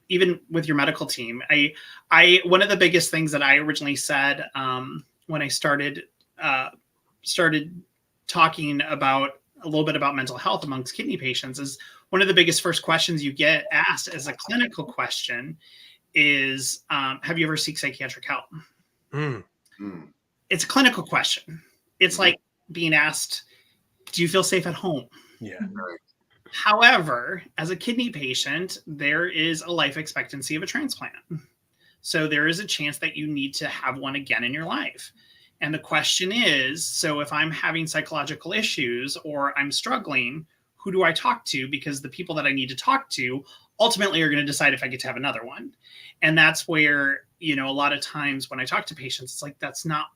S4: even with your medical team. One of the biggest things that I originally said, when I started talking about a little bit about mental health amongst kidney patients is one of the biggest first questions you get asked as a clinical question is, have you ever sought psychiatric help? It's a clinical question. It's like being asked, do you feel safe at home?
S2: Yeah.
S4: However, as a kidney patient, there is a life expectancy of a transplant. So there is a chance that you need to have one again in your life. And the question is, so if I'm having psychological issues or I'm struggling, who do I talk to? Because the people that I need to talk to ultimately are going to decide if I get to have another one. And that's where, a lot of times when I talk to patients, it's like, that's not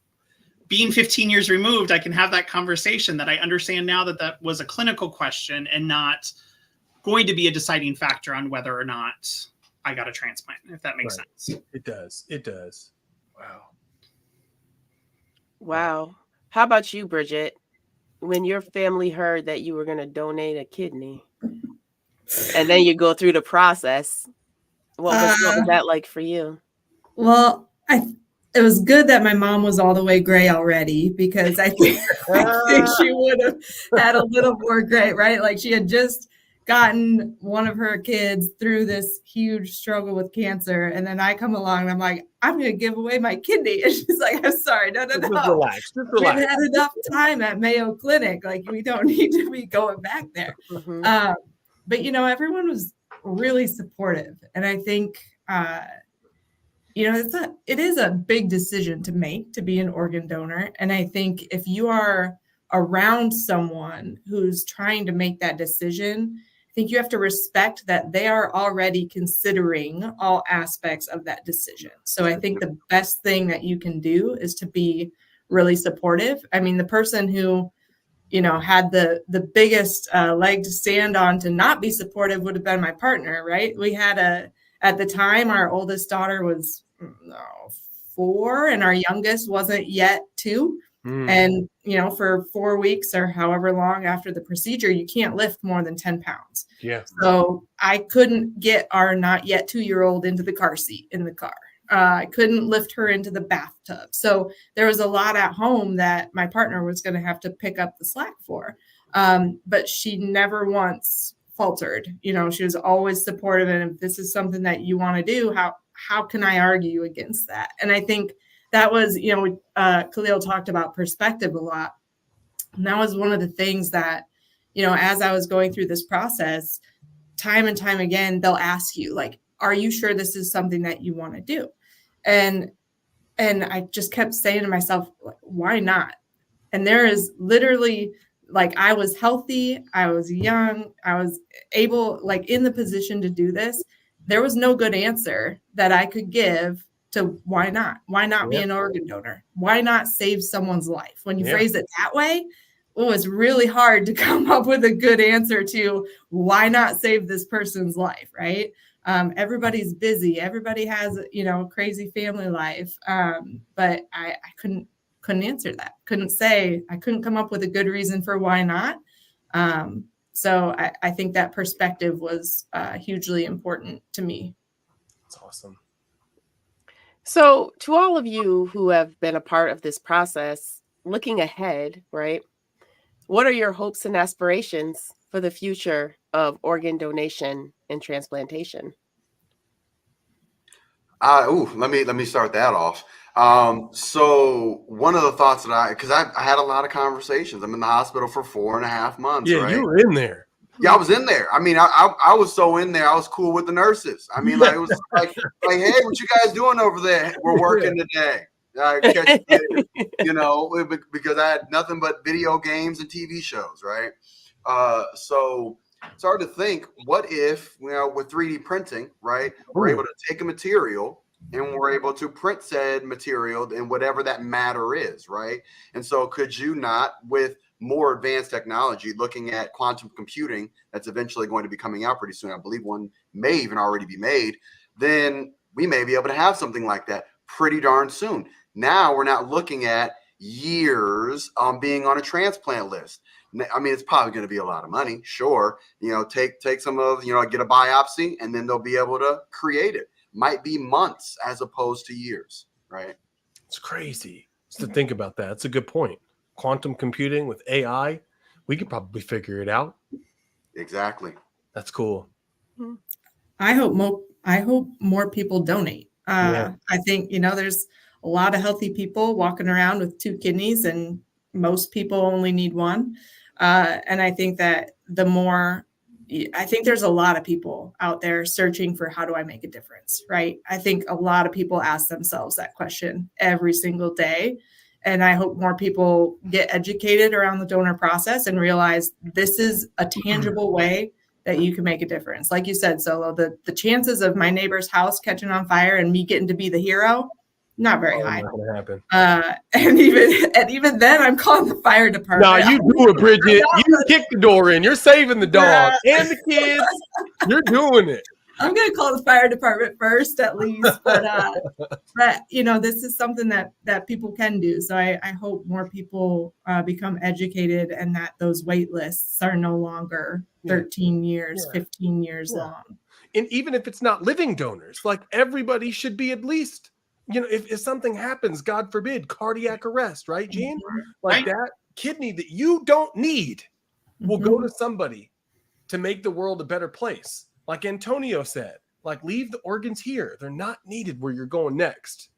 S4: being 15 years removed. I can have that conversation that I understand now that was a clinical question and not going to be a deciding factor on whether or not I got a transplant, if that makes sense.
S2: It does. It does. Wow.
S1: Wow. How about you, Bridget? When your family heard that you were going to donate a kidney and then you go through the process, what was that like for you?
S3: Well, it was good that my mom was all the way gray already because I think she would have had a little more gray, right? Like she had just gotten one of her kids through this huge struggle with cancer. And then I come along and I'm like, I'm going to give away my kidney. And she's like, I'm sorry. No.
S2: Just relax.
S3: We've had enough time at Mayo Clinic. Like we don't need to be going back there.
S1: Mm-hmm.
S3: But, everyone was really supportive. And I think, it is a big decision to make to be an organ donor. And I think if you are around someone who's trying to make that decision I think you have to respect that they are already considering all aspects of that decision. So I think the best thing that you can do is to be really supportive. I mean, the person who, had the biggest leg to stand on to not be supportive would have been my partner, right? We had at the time, our oldest daughter was 4 and our youngest wasn't yet 2. And, for 4 weeks or however long after the procedure, you can't lift more than 10 pounds.
S2: Yeah.
S3: So I couldn't get our not yet 2-year-old into the car seat in the car. I couldn't lift her into the bathtub. So there was a lot at home that my partner was going to have to pick up the slack for. But she never once faltered. She was always supportive. And if this is something that you want to do, how can I argue against that? And I think that was, Khalil talked about perspective a lot. And that was one of the things that, as I was going through this process, time and time again, they'll ask you, like, are you sure this is something that you want to do? And I just kept saying to myself, why not? And there is literally, like, I was healthy, I was young, I was able, like, in the position to do this. There was no good answer that I could give to why not? Why not be an organ donor? Why not save someone's life? When you phrase it that way, it was really hard to come up with a good answer to why not save this person's life, right? Everybody's busy. Everybody has, a crazy family life. But I couldn't answer that. I couldn't come up with a good reason for why not. So I think that perspective was hugely important to me.
S2: That's awesome.
S1: So to all of you who have been a part of this process, looking ahead, right? What are your hopes and aspirations for the future of organ donation and transplantation?
S5: Let me start that off. So one of the thoughts that because I had a lot of conversations. I'm in the hospital for 4.5 months.
S2: Yeah,
S5: right?
S2: you were in there.
S5: Yeah, I was in there. I mean, I was so in there. I was cool with the nurses. I mean, like, it was like, hey, what you guys doing over there? We're working today. Because I had nothing but video games and TV shows, right? So it's hard to think, what if, with 3D printing, right, we're able to take a material and we're able to print said material in whatever that matter is, right? And so could you not, with more advanced technology, looking at quantum computing that's eventually going to be coming out pretty soon, I believe one may even already be made, then we may be able to have something like that pretty darn soon. Now we're not looking at years being on a transplant list. I mean, it's probably going to be a lot of money, sure. Take some of, get a biopsy and then they'll be able to create it. Might be months as opposed to years, right?
S2: It's crazy to think about that. It's a good point. Quantum computing with AI, we could probably figure it out.
S5: Exactly.
S2: That's cool.
S3: I hope more people donate. I think, there's a lot of healthy people walking around with 2 kidneys and most people only need 1. And I think that I think there's a lot of people out there searching for, how do I make a difference, right? I think a lot of people ask themselves that question every single day. And I hope more people get educated around the donor process and realize this is a tangible way that you can make a difference. Like you said, Solo, the chances of my neighbor's house catching on fire and me getting to be the hero, not very high.
S2: Not gonna happen.
S3: And even then, I'm calling the fire department.
S2: No, you do it, Bridget. You kick the door in. You're saving the dog and the kids. You're doing it.
S3: I'm going to call the fire department first, at least. But this is something that people can do. So I hope more people become educated and that those wait lists are no longer 13 years, 15 years long.
S2: And even if it's not living donors, like, everybody should be at least, if something happens, God forbid, cardiac arrest, right, Gene? Like, that kidney that you don't need will go to somebody to make the world a better place. Like Antonio said, like, leave the organs here. They're not needed where you're going next.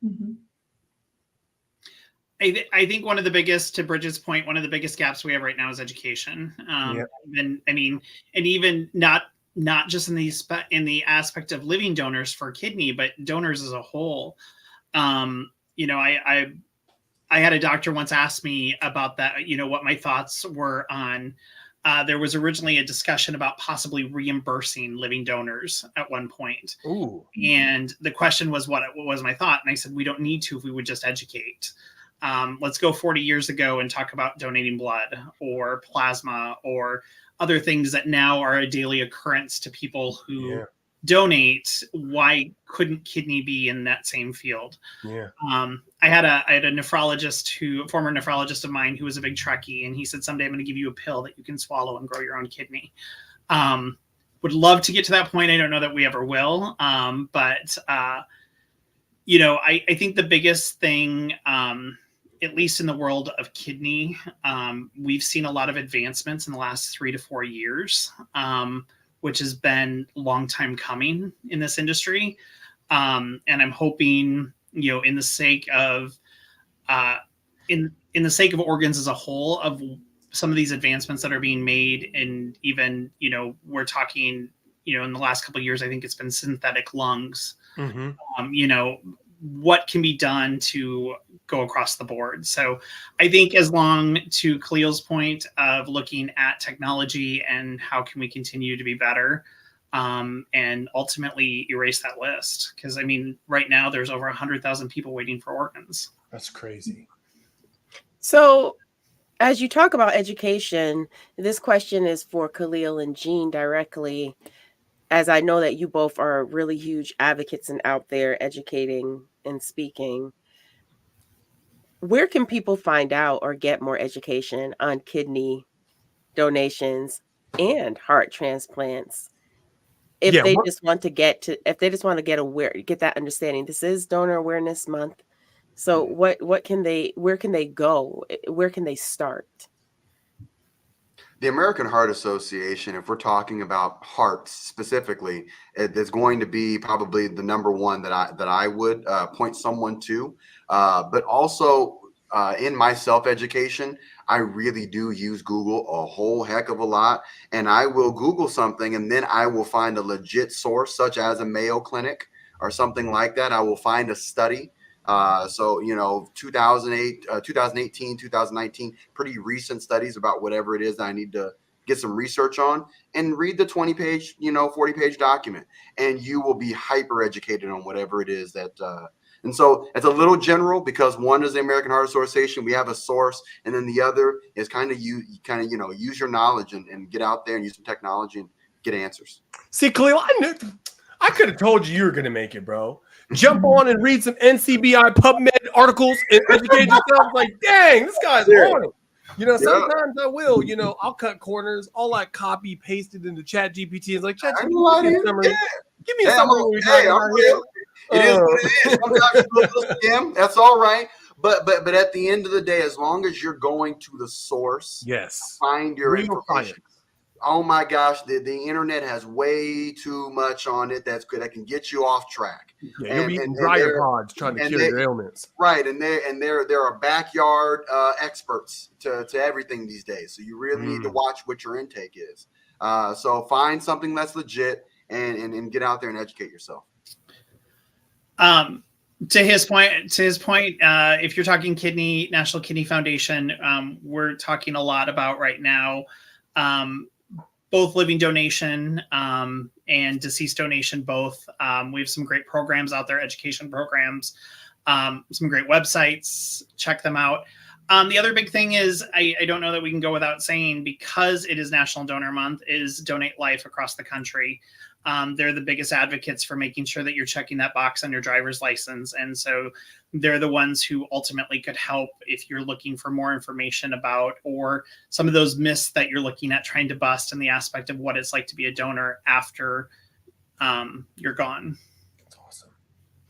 S4: I think one of the biggest, to Bridget's point, one of the biggest gaps we have right now is education. And even not just in the aspect of living donors for kidney, but donors as a whole. I had a doctor once ask me about that, what my thoughts were on there was originally a discussion about possibly reimbursing living donors at one point.
S2: Ooh.
S4: And the question was, what was my thought? And I said, we don't need to if we would just educate. Let's go 40 years ago and talk about donating blood or plasma or other things that now are a daily occurrence to people who donate. Why couldn't kidney be in that same field?
S2: Yeah.
S4: I had a nephrologist, a former nephrologist of mine, who was a big Trekkie, and he said, someday I'm going to give you a pill that you can swallow and grow your own kidney. Would love to get to that point. I don't know that we ever will. But you know, I think the biggest thing, at least in the world of kidney, we've seen a lot of advancements in the last 3 to 4 years, which has been a long time coming in this industry. And I'm hoping, you know, in the sake of in the sake of organs as a whole, of some of these advancements that are being made, and even, you know, we're talking, you know, in the last couple of years, I think it's been synthetic lungs. You know, what can be done to go across the board. So I think, as long, to Khalil's point of looking at technology and how can we continue to be better, and ultimately erase that list. Because, I mean, right now there's over 100,000 people waiting for organs.
S2: That's crazy.
S1: So as you talk about education, this question is for Khalil and Jean directly, as I know that you both are really huge advocates and out there educating and speaking. Where can people find out or get more education on kidney donations and heart transplants? If they just want to get that understanding. This is Donor Awareness Month. So where can they go? Where can they start?
S5: The American Heart Association, if we're talking about hearts specifically, is going to be probably the number one that I would point someone to. But also in my self-education, I really do use Google a whole heck of a lot. And I will Google something, and then I will find a legit source, such as a Mayo Clinic or something like that. I will find a study. So, you know, 2008, 2018, 2019, pretty recent studies about whatever it is that I need to get some research on, and read the 20-page, 40-page document, and you will be hyper educated on whatever it is that, and so it's a little general, because one is the American Heart Association. We have a source, and then the other is use your knowledge and get out there and use some technology and get answers.
S2: See, Khalil, I could have told you were going to make it, bro. Jump on and read some NCBI PubMed articles and educate yourself. Like, dang, this guy's on it. You know, sometimes I will, I'll cut corners. I'll like copy, paste it into Chat GPT. It's like, Chat GPT, give me a summary.
S5: It is what it is. Sometimes you little skim. That's all right. But at the end of the day, as long as you're going to the source, find your information. Oh my gosh, the internet has way too much on it that can get you off track.
S2: Yeah, you'll be eating dryer pods trying to cure your ailments.
S5: Right, and there are backyard experts to everything these days. So you really need to watch what your intake is. So find something that's legit and get out there and educate yourself.
S4: To his point, if you're talking National Kidney Foundation, we're talking a lot about right now, both living donation and deceased donation, both. We have some great programs out there, education programs, some great websites. Check them out. The other big thing is, I don't know that we can go without saying, because it is National Donor Month, is Donate Life across the country. They're the biggest advocates for making sure that you're checking that box on your driver's license. And so they're the ones who ultimately could help if you're looking for more information about, or some of those myths that you're looking at trying to bust in the aspect of what it's like to be a donor after you're gone.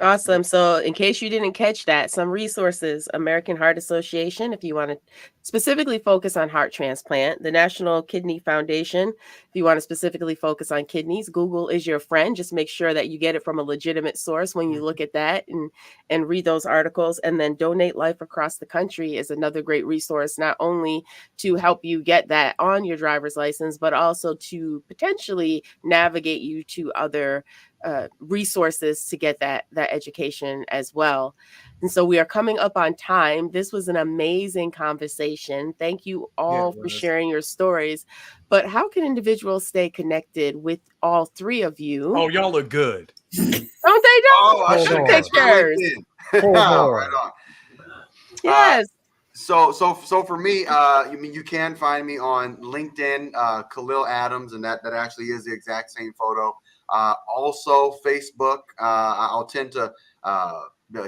S1: Awesome. So in case you didn't catch that, some resources: American Heart Association, if you want to specifically focus on heart transplant; the National Kidney Foundation, if you want to specifically focus on kidneys. Google is your friend. Just make sure that you get it from a legitimate source when you look at that and read those articles. And then Donate Life across the country is another great resource, not only to help you get that on your driver's license, but also to potentially navigate you to other resources to get that education as well. And so we are coming up on time. This was an amazing conversation. Thank you all for sharing your stories. But how can individuals stay connected with all three of you?
S2: Oh, y'all look good.
S1: Don't they? Oh,
S5: I should have
S1: pictures.
S5: Right on.
S1: Yes.
S5: So for me, you can find me on LinkedIn, Khalil Adams, and that actually is the exact same photo. Also Facebook, I'll tend to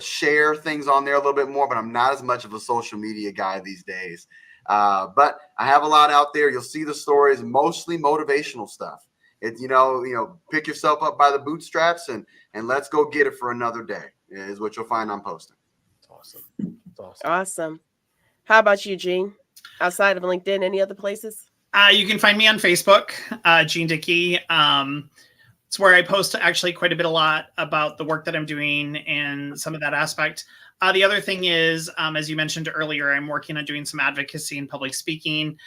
S5: share things on there a little bit more, but I'm not as much of a social media guy these days. But I have a lot out there. You'll see the stories, mostly motivational stuff. It's pick yourself up by the bootstraps and let's go get it for another day is what you'll find I'm posting.
S2: Awesome.
S1: Awesome. How about you, Gene? Outside of LinkedIn, any other places?
S4: You can find me on Facebook, Gene Dickey. It's where I post actually quite a lot about the work that I'm doing and some of that aspect. The other thing is, as you mentioned earlier, I'm working on doing some advocacy and public speaking.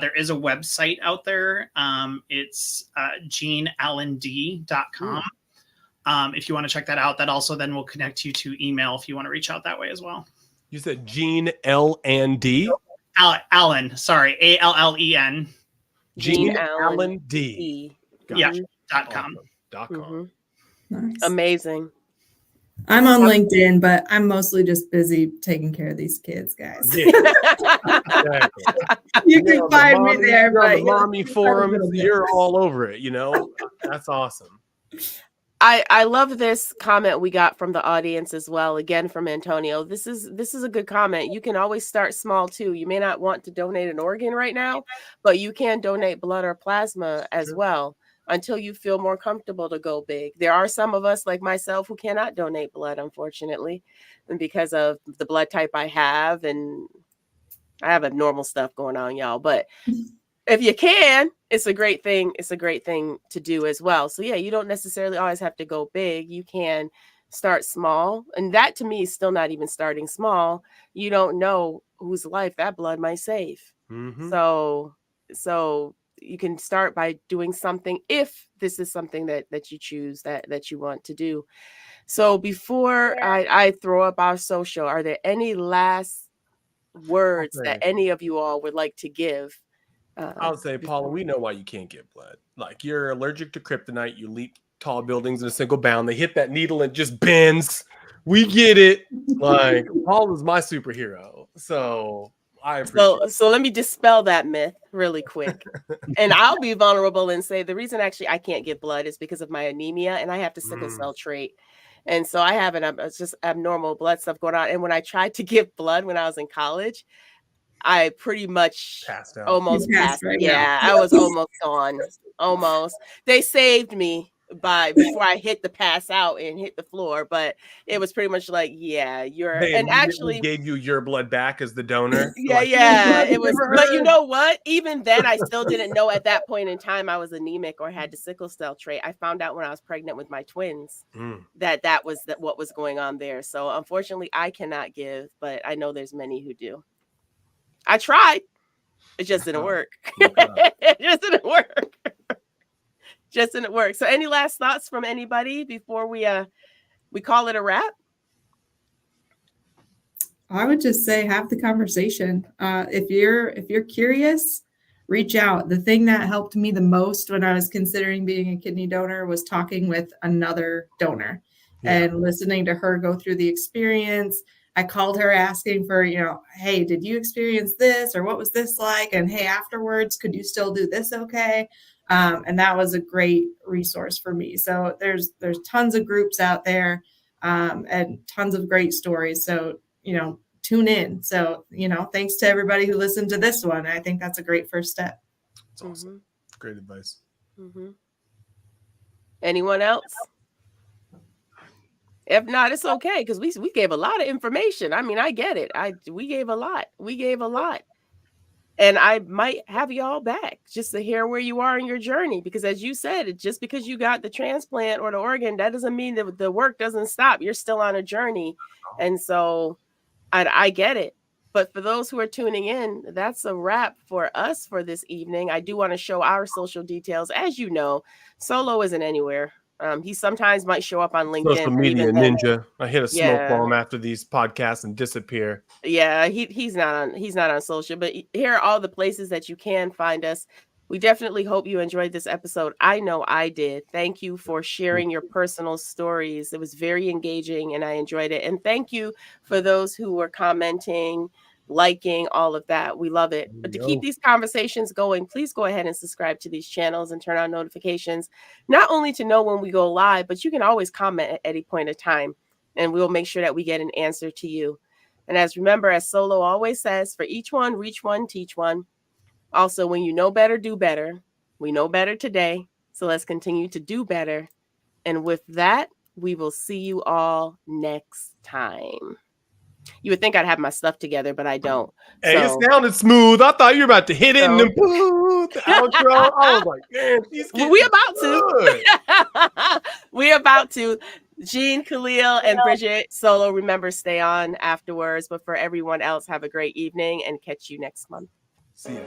S4: There is a website out there. It's genealland.com. If you want to check that out, that also then will connect you to email if you want to reach out that way as well.
S2: You said Gene L&D?
S4: Allen, sorry, ALLEN.
S2: Gene Allen D.
S4: Yeah, .com.
S2: .com.
S3: Nice.
S1: Amazing.
S3: I'm on LinkedIn, but I'm mostly just busy taking care of these kids, guys.
S2: Yeah. Exactly.
S3: You can find me there,
S2: you're
S3: but
S2: on the mommy forums, you're all over it, That's awesome.
S1: I love this comment we got from the audience as well. Again, from Antonio. This is a good comment. You can always start small too. You may not want to donate an organ right now, but you can donate blood or plasma as well until you feel more comfortable to go big. There are some of us like myself who cannot donate blood, unfortunately, and because of the blood type I have, and I have abnormal stuff going on, y'all. But if you can, it's a great thing. It's a great thing to do as well. So yeah, you don't necessarily always have to go big. You can start small. And that to me is still not even starting small. You don't know whose life that blood might save.
S2: Mm-hmm.
S1: So you can start by doing something if this is something that you choose that you want to do. So before I throw up our social, are there any last words that any of you all would like to give?
S2: I would say, Paula, we know why you can't get blood. Like, you're allergic to kryptonite. You leap tall buildings in a single bound. They hit that needle and it just bends. We get it. Like, Paula's my superhero. So I appreciate
S1: so let me dispel that myth really quick. And I'll be vulnerable and say the reason actually I can't get blood is because of my anemia and I have to sickle cell trait. And so I have it's just abnormal blood stuff going on. And when I tried to give blood when I was in college, I pretty much
S2: passed out.
S1: Almost passed. Right now. I was almost gone. Almost. They saved me before I hit the pass out and hit the floor, but it was pretty much like,
S2: They actually gave you your blood back as the donor.
S1: It was. But you know what? Even then, I still didn't know at that point in time I was anemic or had the sickle cell trait. I found out when I was pregnant with my twins that was what was going on there. So unfortunately, I cannot give, but I know there's many who do. I tried. It just didn't work. It just didn't work. Just didn't work. So any last thoughts from anybody before we call it a wrap?
S3: I would just say have the conversation. If you're curious, reach out. The thing that helped me the most when I was considering being a kidney donor was talking with another donor and listening to her go through the experience. I called her asking for, hey, did you experience this or what was this like? And hey, afterwards, could you still do this okay? And that was a great resource for me. So there's tons of groups out there and tons of great stories. So, tune in. So, thanks to everybody who listened to this one. I think that's a great first step.
S2: That's awesome. Great advice.
S1: Anyone else? If not, it's okay because we gave a lot of information. I mean, I get it. We gave a lot. And I might have y'all back just to hear where you are in your journey. Because as you said, just because you got the transplant or the organ, that doesn't mean that the work doesn't stop. You're still on a journey. And so I get it. But for those who are tuning in, that's a wrap for us for this evening. I do want to show our social details. As you know, solo isn't anywhere. He sometimes might show up on LinkedIn.
S2: Social
S1: but
S2: media
S1: even then,
S2: ninja. I hit a smoke
S1: Yeah.
S2: bomb after these podcasts and disappear.
S1: yeah, he's not on social, but here are all the places that you can find us. We definitely hope you enjoyed this episode. I know I did. Thank you for sharing your personal stories. It was very engaging and I enjoyed it. And thank you for those who were commenting, liking, all of that. We love it. But to keep these conversations going, please go ahead and subscribe to these channels and turn on notifications, not only to know when we go live, but you can always comment at any point of time and we'll make sure that we get an answer to you. And remember, as Solo always says, for each one, reach one, teach one. Also, when you know better, do better. We know better today, so let's continue to do better. And with that, we will see you all next time. You would think I'd have my stuff together, but I don't.
S2: Hey, it sounded smooth. I thought you were about to hit it in the outro. I was like, man,
S1: we about to. We about to. Jean, Khalil, and Bridget, Solo, remember, stay on afterwards. But for everyone else, have a great evening and catch you next month.
S2: See ya.